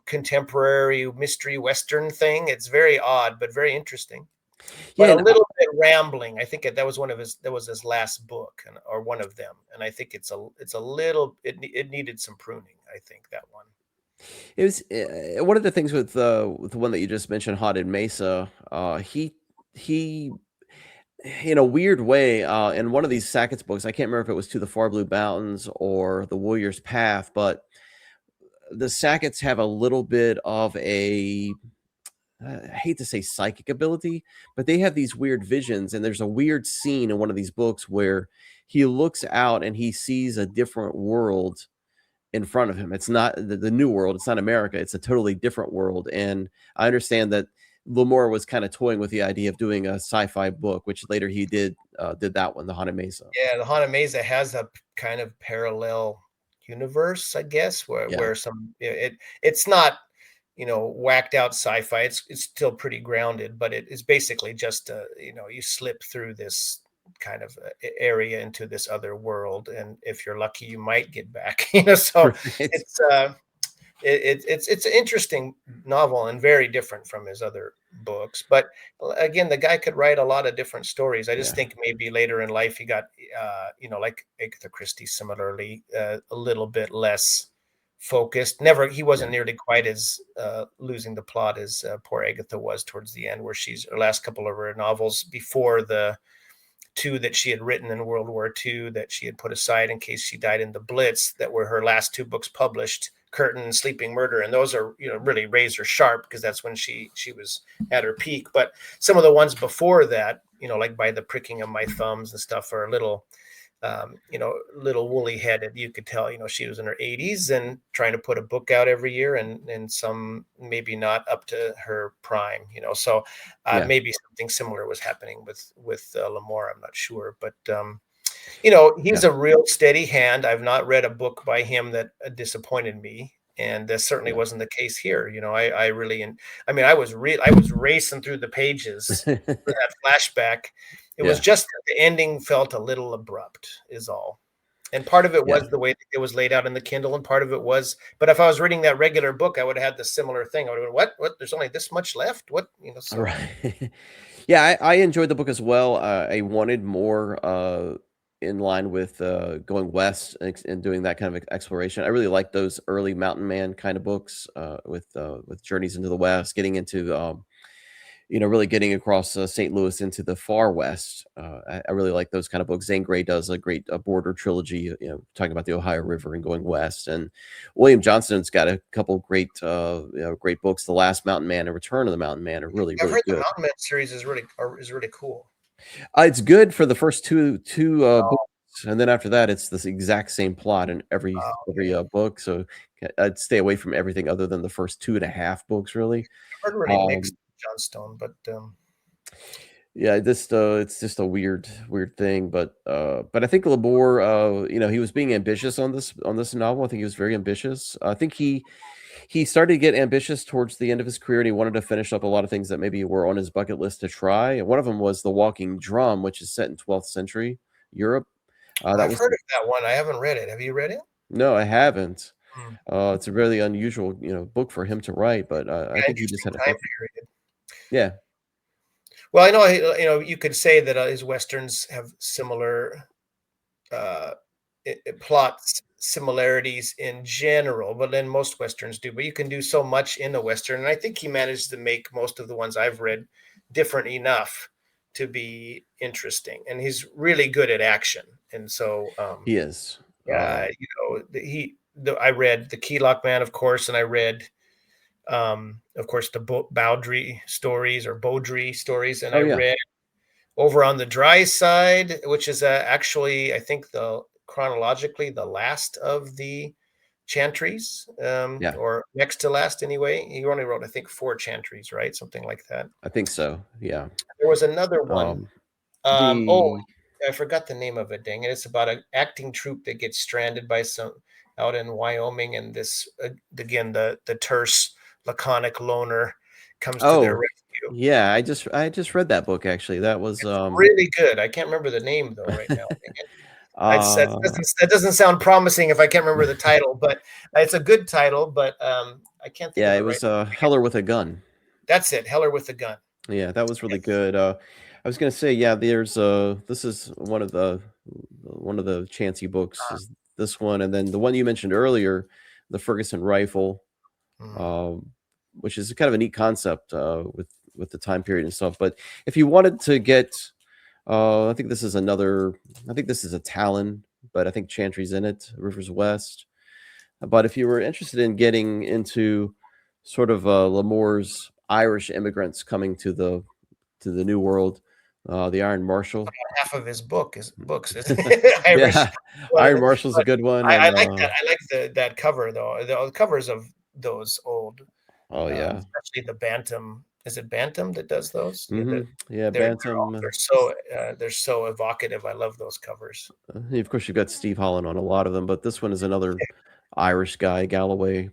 contemporary mystery Western thing? It's very odd, but very interesting. But Yeah, a and little bit rambling. I think that was his last book, or one of them, and I think it's a little it needed some pruning. I think that one. it was one of the things with the one that you just mentioned, Haunted Mesa. He in a weird way, in one of these Sackett's books, I can't remember if it was To the Far Blue Mountains or The Warrior's Path, but the Sacketts have a little bit of a I hate to say psychic ability, but they have these weird visions. And there's a weird scene in one of these books where he looks out and he sees a different world in front of him. It's not the new world. It's not America. It's a totally different world. And I understand that Lamore was kind of toying with the idea of doing a sci-fi book, which later he did that one, The Haunted Mesa. Yeah, the Haunted Mesa has a kind of parallel universe, I guess, where Yeah, it's not, whacked out sci-fi. It's still pretty grounded, but it is basically just you slip through this kind of area into this other world, and if you're lucky, you might get back. So right. it's it's an interesting novel and very different from his other books. But again, the guy could write a lot of different stories. I just Yeah, think maybe later in life he got, like Agatha Christie, similarly, a little bit less focused. Never, he yeah, wasn't nearly quite as losing the plot as poor Agatha was towards the end, where she's her last couple of her novels before the two that she had written in World War II that she had put aside in case she died in the Blitz, that were her last two books published, Curtain and Sleeping Murder. And those are, really razor sharp, because that's when she was at her peak. But some of the ones before that, like By the Pricking of My Thumbs and stuff, are a little little woolly headed. You could tell, she was in her 80s and trying to put a book out every year, and some maybe not up to her prime. So Yeah. maybe something similar was happening with Lamore. I'm not sure, but he's Yeah. a real steady hand. I've not read a book by him that disappointed me, and this certainly Yeah. wasn't the case here. I really, I was racing through the pages for that flashback. It was Yeah. just that the ending felt a little abrupt, is all. And part of it Yeah. was the way it was laid out in the Kindle, and part of it was, but if I was reading that regular book, I would have had the similar thing. I would have been, what? There's only this much left? What? All So right. Yeah, I enjoyed the book as well. I wanted more in line with going west and doing that kind of exploration. I really like those early Mountain Man kind of books with journeys into the west, getting into really getting across St. Louis into the far west. I really like those kind of books. Zane Grey does a great border trilogy, talking about the Ohio River and going west. And William Johnston's got a couple great books. The Last Mountain Man and Return of the Mountain Man are really, I've really heard the good. Mountain Man series is really cool. It's good for the first two Oh, books, and then after that, it's the exact same plot in every okay. book. So I'd stay away from everything other than the first 2.5 books, really. I've heard really mixed Um, Johnstone, but Yeah, it's just a weird thing, but I think Labor, he was being ambitious on this novel. I think he was very ambitious. I think he started to get ambitious towards the end of his career, and he wanted to finish up a lot of things that maybe were on his bucket list to try. And one of them was The Walking Drum, which is set in 12th century Europe. That I've was heard of that one. I haven't read it. Have you read it? no, I haven't. Hmm. It's a really unusual, book for him to write, but I Yeah, think he just interesting had a time thought. period. Yeah, Well, I know you could say that his westerns have similar uh, plot similarities in general, but then most westerns do. But you can do so much in a western, and I think he managed to make most of the ones I've read different enough to be interesting. And he's really good at action, and so he is. yeah, I read The Keylock Man, of course, and I read, of course, the Bowdry stories or Bowdry stories, and Oh I yeah, read Over on the Dry Side, which is actually, I think, the chronologically the last of the chantries, yeah. or next to last anyway. He only wrote, I think, four chantries, right? Something like that. I think so. Yeah. There was another one. Um, Oh, the I forgot the name of it. Dang it! It's about an acting troupe that gets stranded by some out in Wyoming, and this again the terse, laconic loner comes to their Oh, rescue. yeah, I just read that book actually. That was, It's really good. I can't remember the name though right now. Dang it. uh, That doesn't sound promising if I can't remember the title, but it's a good title. But I can't think yeah, of it it right was, now. Heller with a Gun. That's it. Heller with the Gun. Yeah, that was really Yes. good. I was gonna say, yeah, this is one of the Chansey books is this one, and then the one you mentioned earlier, the Ferguson rifle, Mm. um, which is kind of a neat concept, with the time period and stuff. But if you wanted to get, I think this is another. I think this is a Talon, but I think Chantry's in it. Rivers West. But if you were interested in getting into sort of Lamore's Irish immigrants coming to the New World, the Iron Marshal. Half of his books is Irish. Yeah, But Iron Marshal's a good one, I and like that. I like that cover though. The covers of those old, oh yeah, especially the Bantam. Is it Bantam that does those? Yeah, yeah, Bantam. they're so evocative. I love those covers. Of course, you've got Steve Holland on a lot of them, but this one is another Irish guy, Galloway.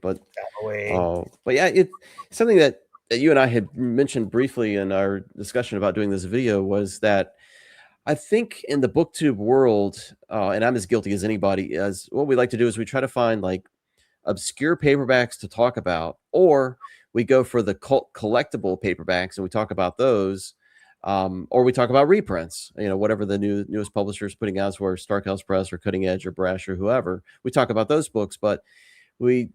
Away. But yeah, it's something that you and I had mentioned briefly in our discussion about doing this video was that I think in the BookTube world, and I'm as guilty as anybody, as what we like to do is we try to find like obscure paperbacks to talk about, or we go for the cult collectible paperbacks and we talk about those, or we talk about reprints. Whatever the newest publisher is putting out, where Starkhouse Press or Cutting Edge or Brash or whoever, we talk about those books. But we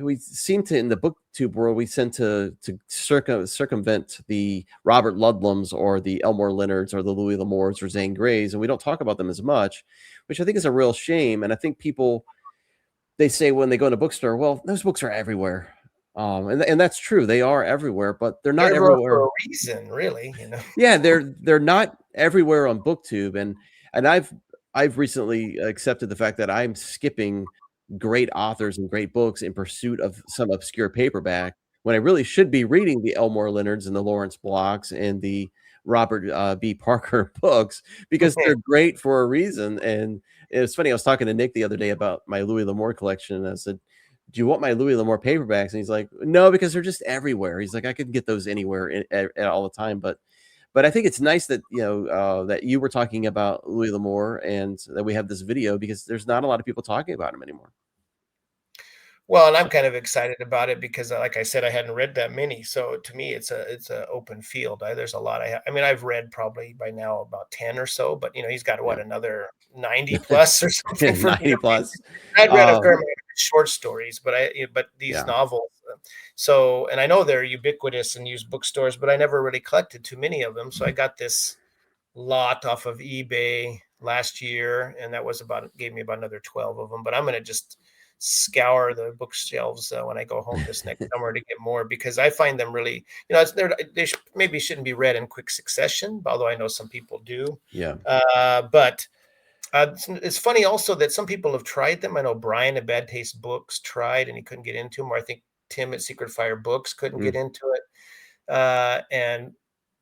we seem to in the booktube world we tend to circumvent the Robert Ludlums or the Elmore Leonards or the Louis L'Amours or Zane Greys, and we don't talk about them as much, which I think is a real shame. And I think people, they say when they go in a bookstore, well, those books are everywhere. And that's true. They are everywhere, but they're not They're everywhere for everywhere. a reason, really. Yeah, they're not everywhere on BookTube, and I've I've recently accepted the fact that I'm skipping great authors and great books in pursuit of some obscure paperback when I really should be reading the Elmore Leonards and the Lawrence Blocks and the Robert B. Parker books because they're great for a reason. And it's funny, I was talking to Nick the other day about my Louis L'Amour collection, and I said, "Do you want my Louis L'Amour paperbacks?" And he's like, "No, because they're just everywhere." He's like, "I could get those anywhere all the time." But I think it's nice that, that you were talking about Louis L'Amour and that we have this video because there's not a lot of people talking about him anymore. Well, and I'm kind of excited about it because, like I said, I hadn't read that many. So to me, it's a open field. There's a lot. I mean, I've read probably by now about 10 or so, but he's got what, Yeah. another 90 plus or something for me 90 to read. plus. I'd read a fair Um, amount of short stories, but these yeah. novels. So, and I know they're ubiquitous in used bookstores, but I never really collected too many of them. So I got this lot off of eBay last year, and that was gave me about another 12 of them. But I'm going to just scour the bookshelves when I go home this next summer to get more because I find them really, maybe shouldn't be read in quick succession, although I know some people do. Yeah. But it's funny also that some people have tried them. I know Brian at Bad Taste Books tried and he couldn't get into them, or I think Tim at Secret Fire Books couldn't Mm. get into it. And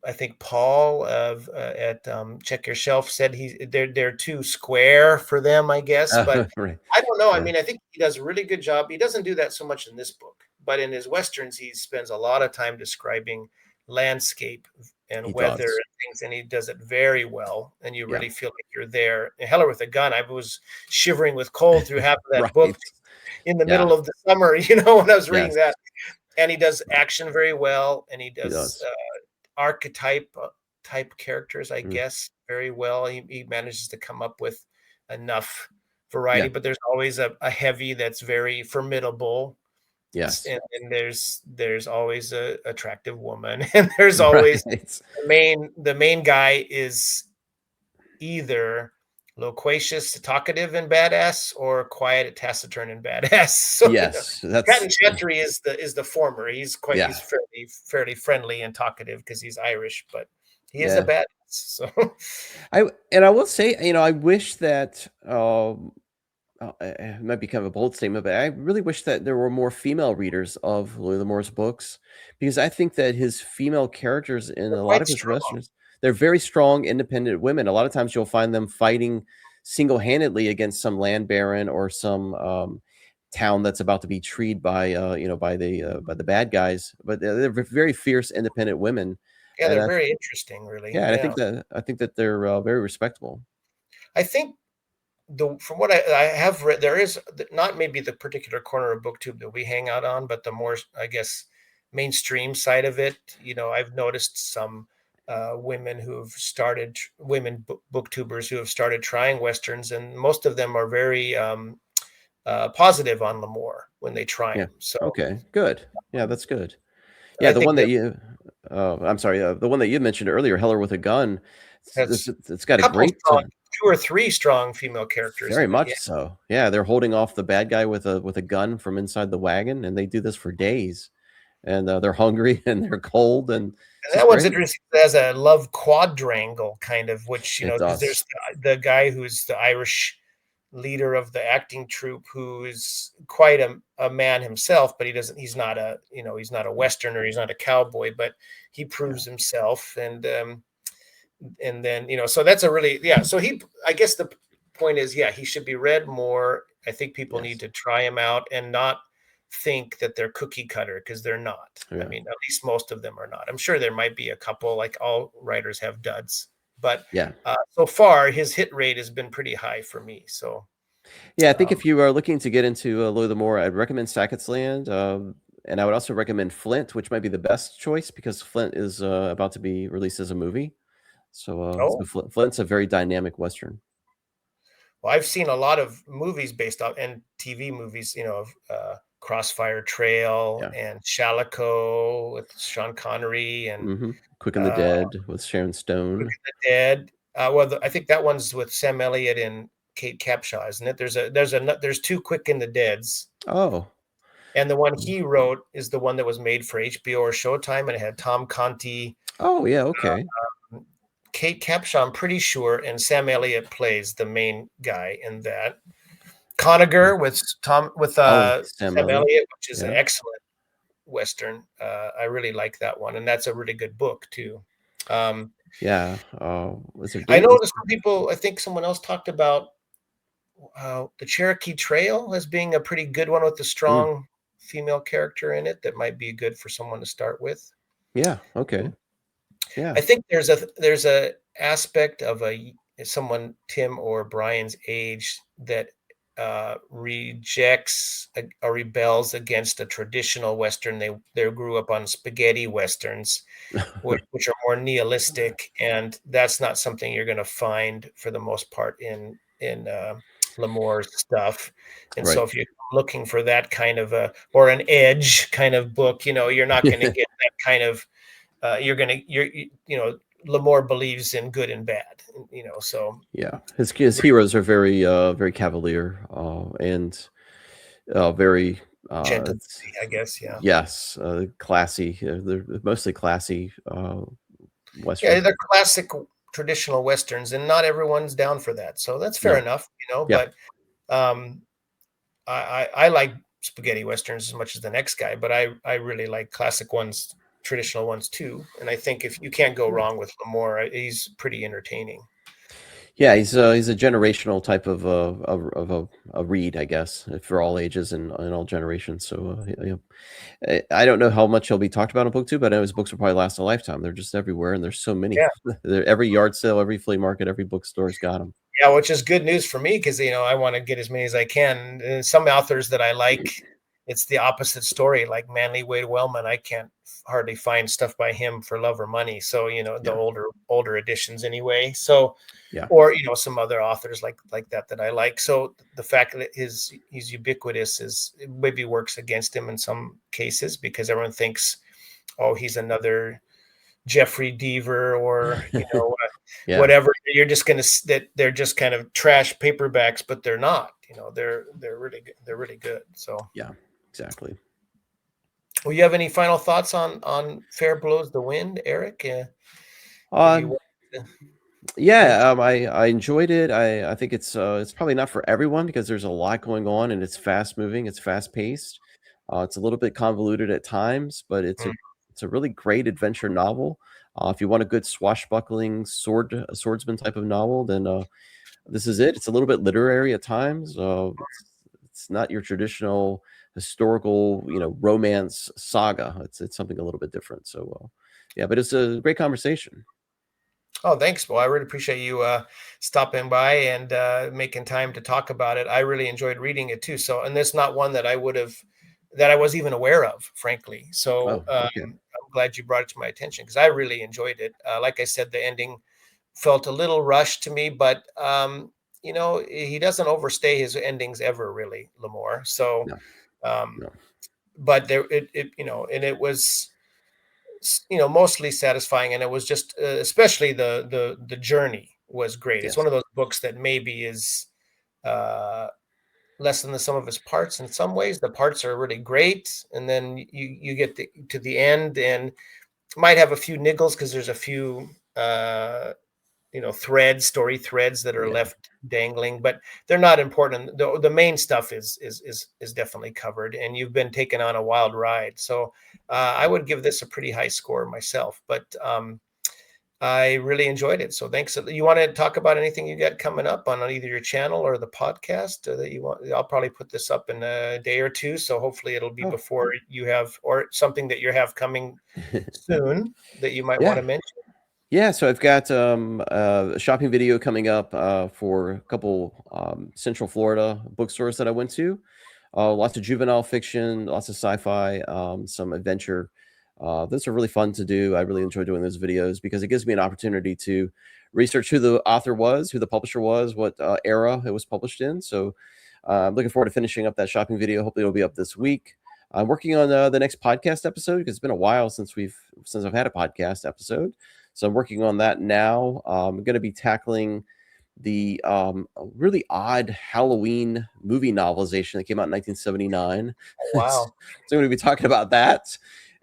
I think Paul at Check Your Shelf said they're too square for them, I guess. But Right. I don't know. I Yeah. mean, I think he does a really good job. He doesn't do that so much in this book, but in his westerns, he spends a lot of time describing landscape and He weather does. and things, and he does it very well. And you Yeah. really feel like you're there. And Heller with a Gun, I was shivering with cold through half of that book Right. in the Yeah. middle of the summer, when I was reading Yes. that. And he does action very well, and he He does does. archetype type characters, I Mm. guess, very well. He manages to come up with enough variety, Yeah. but there's always a heavy that's very formidable. Yes. And there's always a attractive woman, and there's always Right. the main guy is either loquacious, talkative, and badass, or quiet, taciturn, and badass. So Yes. Captain That's Chantry is the former. He's yeah. fairly friendly and talkative because he's Irish, but he is a Yeah. badass. So I will say, I wish that it might be kind of a bold statement, but I really wish that there were more female readers of Louis L'Amour's books because I think that his female characters in they're a lot quite of his strong. westerns, they're very strong, independent women. A lot of times you'll find them fighting single-handedly against some land baron or some town that's about to be treed by by the bad guys. But they're very fierce, independent women, Yeah, and they're very interesting, really. yeah, and Yeah, I think that they're very respectable. I think from what I have read, there is not maybe the particular corner of BookTube that we hang out on, but the more, I guess, mainstream side of it. I've noticed some women women booktubers who have started trying westerns, and most of them are very positive on L'Amour when they try Yeah. them. So Okay. Good. Yeah, that's good. Yeah, I the think one that that you I'm sorry, the one that you mentioned earlier, Heller with a Gun, has it's got a a couple great strong, two or three strong female characters very in it. Yeah. much so. Yeah, they're holding off the bad guy with a gun from inside the wagon, and they do this for days, and, they're hungry and they're cold, and it's And that just one's great. interesting. It has a love quadrangle kind of, which, It because does. there's the guy who's the Irish leader of the acting troupe who is quite a man himself, but he's not a Westerner, he's not a cowboy, but he Yeah. proves himself. And then, so that's a really, yeah. So I guess the point is, yeah, he should be read more. I think people need Yes. to try him out and not think that they're cookie cutter because they're not. I Yeah. mean, at least most of them are not. I'm sure there might be a couple, like all writers have duds, but Yeah. so far his hit rate has been pretty high for me. So, Yeah, I think um, if you are looking to get into, Louis L'Amour, I'd recommend Sackett's Land, and I would also recommend Flint, which might be the best choice because Flint is, about to be released as a movie. So oh, Flint's a very dynamic Western. well, I've seen a lot of movies based off and TV movies, of Crossfire Trail Yeah. and Shalako with Sean Connery and Mhm. Quick and the uh, Dead with Sharon Quick Stone. and the Dead. Well, I think that one's with Sam Elliott and Kate Capshaw, isn't it? There's two Quick and the Deads, Oh. and the one Mm. he wrote is the one that was made for HBO or Showtime, and it had Tom Conti, Oh, yeah, okay. Kate Capshaw, I'm pretty sure, and Sam Elliott plays the main guy in that. Conager with Oh, Sam Sam Elliott. Elliott, which is an Yeah. excellent Western. I really like that one, and that's a really good book too. Um, Yeah. Was there I Dave? noticed some people, I think someone else talked about the Cherokee Trail as being a pretty good one with a Mm, strong female character in it that might be good for someone to start with. yeah. Okay. I Yeah. think there's a aspect of someone Tim or Brian's age that rejects or rebels against a traditional Western. They grew up on spaghetti Westerns, which are more nihilistic, and that's not something you're going to find for the most part in Lemore's stuff. And so Right. if you're looking for that kind of or an edge kind of book, you're not going to get that kind of Lemore believes in good and bad, so Yeah. His heroes are very cavalier and very gentle, I guess. Yeah. yes, classy. They're mostly classy Yeah. westerns. They're classic traditional Westerns, and not everyone's down for that. So that's fair No. enough, Yeah. but um, I like spaghetti Westerns as much as the next guy, but I really like classic ones, traditional ones too. And I think if you can't go Yeah. wrong with Lemore, he's pretty entertaining. Yeah, he's a generational type of a read, I guess, for all ages and all generations. So yeah. I don't know how much he'll be talked about on BookTube, but I know his books will probably last a lifetime. They're just everywhere, and there's so many. Yeah. Every yard sale, every flea market, every bookstore's got them. Yeah, which is good news for me because I want to get as many as I can. And some authors that I like, it's the opposite story. Like Manly Wade Wellman, I can't hardly find stuff by him for love or money. So the Yeah, older editions anyway. So yeah, or some other authors like that I like. So the fact that he's ubiquitous is maybe works against him in some cases because everyone thinks, oh, he's another Jeffrey Deaver or yeah, whatever. You're just gonna that they're just kind of trash paperbacks, but they're not. They're really good. They're really good. So, yeah, exactly. will you have any final thoughts on Fair Blows the Wind, Eric? That you Um, want to mention? yeah, I enjoyed it. I think it's probably not for everyone because there's a lot going on and it's fast moving, it's fast paced. It's a little bit convoluted at times, but Mm. it's a really great adventure novel. If you want a good swashbuckling swordsman type of novel, then this is it. It's a little bit literary at times. It's not your traditional historical, romance saga. It's something a little bit different. So, yeah, but it's a great conversation. Oh, thanks. Well, I really appreciate you stopping by and making time to talk about it. I really enjoyed reading it too. So, and it's not one that that I was even aware of, frankly. So, Oh, okay. I'm glad you brought it to my attention because I really enjoyed it. Like I said, the ending felt a little rushed to me, but he doesn't overstay his endings ever, really, Lemore. So, No, um, no. but and it was mostly satisfying, and it was just especially the journey was great. It's one Yes. of those books that maybe is uh less than the sum of its parts in some ways. The parts are really great, and then you get to the end and might have a few niggles because there's a few story threads that are Yeah. left dangling, but they're not important. The main stuff is definitely covered, and you've been taken on a wild ride. So I would give this a pretty high score myself, but I really enjoyed it. So thanks. You want to talk about anything you got coming up on either your channel or the podcast that you want? I'll probably put this up in a day or two, so hopefully it'll be Oh. before you have or something that you have coming soon that you might want Yeah. to mention. Yeah, so I've got a shopping video coming up for a couple Central Florida bookstores that I went to. Lots of juvenile fiction, lots of sci-fi, some adventure. Those are really fun to do. I really enjoy doing those videos because it gives me an opportunity to research who the author was, who the publisher was, what era it was published in. So I'm looking forward to finishing up that shopping video. Hopefully, it'll be up this week. I'm working on the next podcast episode because it's been a while since I've had a podcast episode. So I'm working on that now. I'm going to be tackling the really odd Halloween movie novelization that came out in 1979. Oh, so wow. I'm going to be talking about that.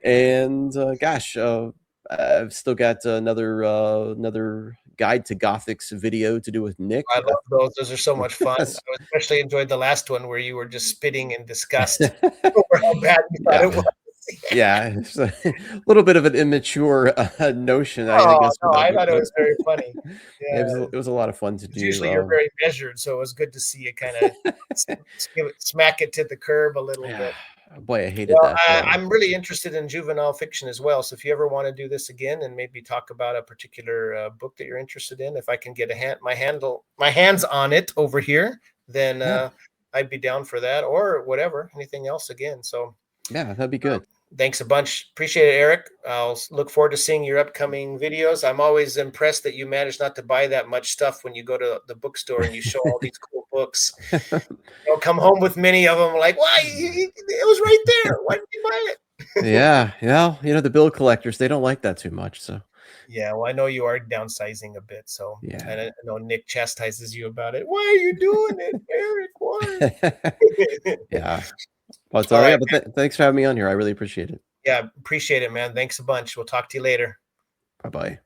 And gosh, I've still got another Guide to Gothic's video to do with Nick. I love those. Those are so much fun. Yes. I especially enjoyed the last one where you were just spitting in disgust over how bad you thought Yeah. it was. Yeah, it's a little bit of an immature, notion, I Oh, guess, no, about I it, thought it but was very funny. yeah, Yeah, it was a lot of fun to 'cause do, usually you're very measured, so it was good to see you kinda smack it to the curb a little yeah, bit. boy, I hated Well, that, I'm really interested in juvenile fiction as well, so if you ever wanna do this again and maybe talk about a particular, book that you're interested in, if I can get my hands on it over here, then, yeah, I'd be down for that or whatever, anything else again, so, yeah, that'd be good. thanks a bunch. Appreciate it, Eric. I'll look forward to seeing your upcoming videos. I'm always impressed that you manage not to buy that much stuff when you go to the bookstore and you show all these cool books. You'll come home with many of them like, "Why? It was right there. Why did you buy it?" Yeah, yeah, the bill collectors, they don't like that too much, so, Yeah, well, I know you are downsizing a bit, so yeah. and I know Nick chastises you about it. "Why are you doing it, Eric? Why?" Yeah, but, All yeah, right, but man. thanks for having me on here, I really appreciate it. Yeah, appreciate it, man. Thanks a bunch. We'll talk to you later. Bye-bye.